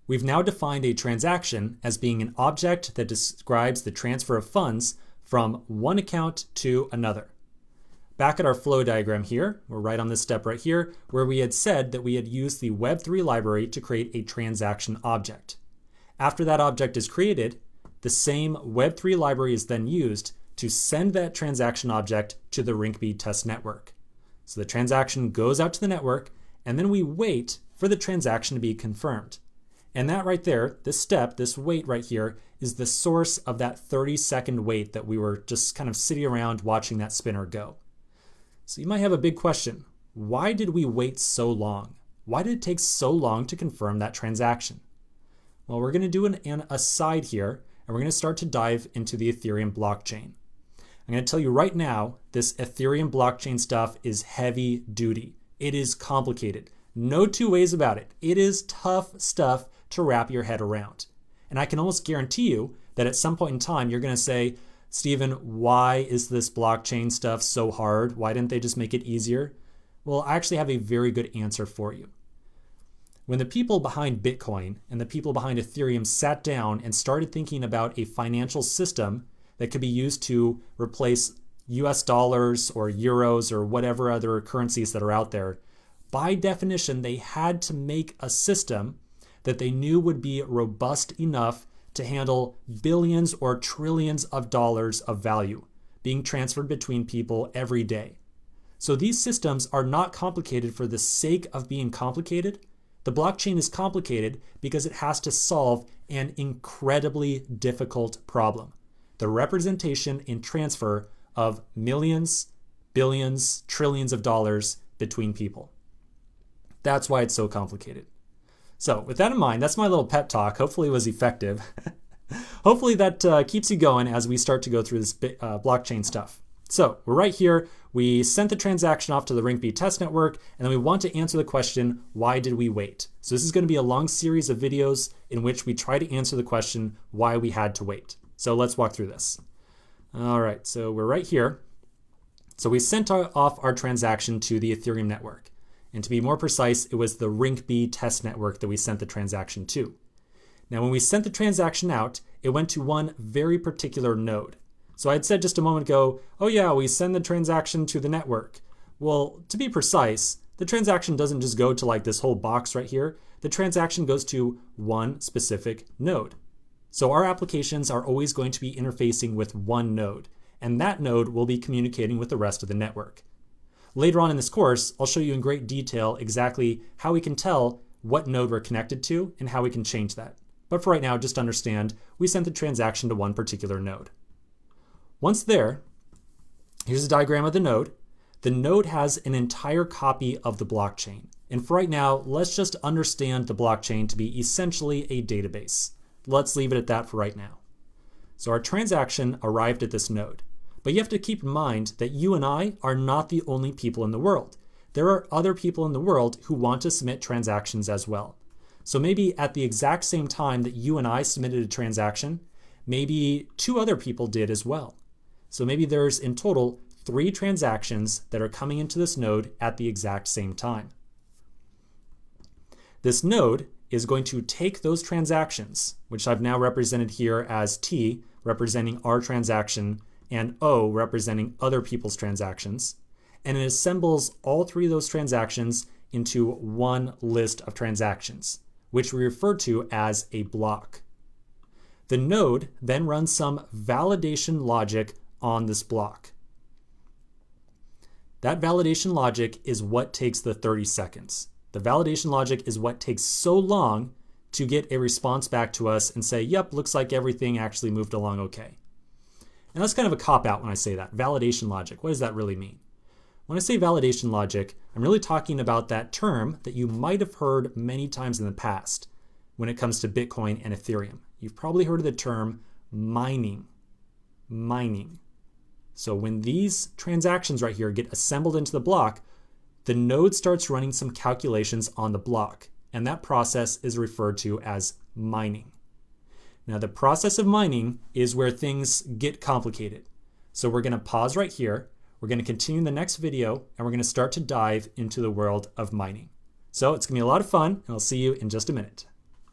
We've now defined a transaction as being an object that describes the transfer of funds from one account to another. Back at our flow diagram here, we're right on this step right here, where we had said that we had used the Web3 library to create a transaction object. After that object is created, the same Web3 library is then used to send that transaction object to the Rinkeby test network. So the transaction goes out to the network, and then we wait for the transaction to be confirmed. And that right there, this step, this wait right here, is the source of that 30-second wait that we were just kind of sitting around watching that spinner go. So you might have a big question. Why did we wait so long? Why did it take so long to confirm that transaction? Well, we're going to do an aside here, and we're going to start to dive into the Ethereum blockchain. I'm going to tell you right now, this Ethereum blockchain stuff is heavy duty. It is complicated. No two ways about it. It is tough stuff to wrap your head around. And I can almost guarantee you that at some point in time, you're going to say, Stephen, why is this blockchain stuff so hard? Why didn't they just make it easier? Well, I actually have a very good answer for you. When the people behind Bitcoin and the people behind Ethereum sat down and started thinking about a financial system that could be used to replace US dollars or euros or whatever other currencies that are out there, by definition, they had to make a system that they knew would be robust enough to handle billions or trillions of dollars of value being transferred between people every day. So these systems are not complicated for the sake of being complicated. The blockchain is complicated because it has to solve an incredibly difficult problem: the representation and transfer of millions, billions, trillions of dollars between people. That's why it's so complicated. So with that in mind, that's my little pep talk. Hopefully it was effective. Hopefully that keeps you going as we start to go through this blockchain stuff. So we're right here. We sent the transaction off to the Rinkeby test network, and then we want to answer the question, why did we wait? So this is going to be a long series of videos in which we try to answer the question, why we had to wait. So let's walk through this. All right, so we're right here. So we sent off our transaction to the Ethereum network. And to be more precise, it was the Rinkeby test network that we sent the transaction to. Now, when we sent the transaction out, it went to one very particular node. So I had said just a moment ago, oh yeah, we send the transaction to the network. Well, to be precise, the transaction doesn't just go to like this whole box right here. The transaction goes to one specific node. So our applications are always going to be interfacing with one node, and that node will be communicating with the rest of the network. Later on in this course, I'll show you in great detail exactly how we can tell what node we're connected to and how we can change that. But for right now, just understand we sent the transaction to one particular node. Once there, here's a diagram of the node. The node has an entire copy of the blockchain. And for right now, let's just understand the blockchain to be essentially a database. Let's leave it at that for right now. So our transaction arrived at this node. But you have to keep in mind that you and I are not the only people in the world. There are other people in the world who want to submit transactions as well. So maybe at the exact same time that you and I submitted a transaction, maybe two other people did as well. So maybe there's in total 3 transactions that are coming into this node at the exact same time. This node is going to take those transactions, which I've now represented here as T, representing our transaction, and O representing other people's transactions, and it assembles all 3 of those transactions into one list of transactions, which we refer to as a block. The node then runs some validation logic on this block. That validation logic is what takes the 30 seconds. The validation logic is what takes so long to get a response back to us and say, yep, looks like everything actually moved along okay. And that's kind of a cop-out when I say that. Validation logic, what does that really mean? When I say validation logic, I'm really talking about that term that you might have heard many times in the past when it comes to Bitcoin and Ethereum. You've probably heard of the term mining. Mining. So when these transactions right here get assembled into the block, the node starts running some calculations on the block, and that process is referred to as mining. Now, the process of mining is where things get complicated. So we're going to pause right here. We're going to continue in the next video, and we're going to start to dive into the world of mining. So it's going to be a lot of fun, and I'll see you in just a minute.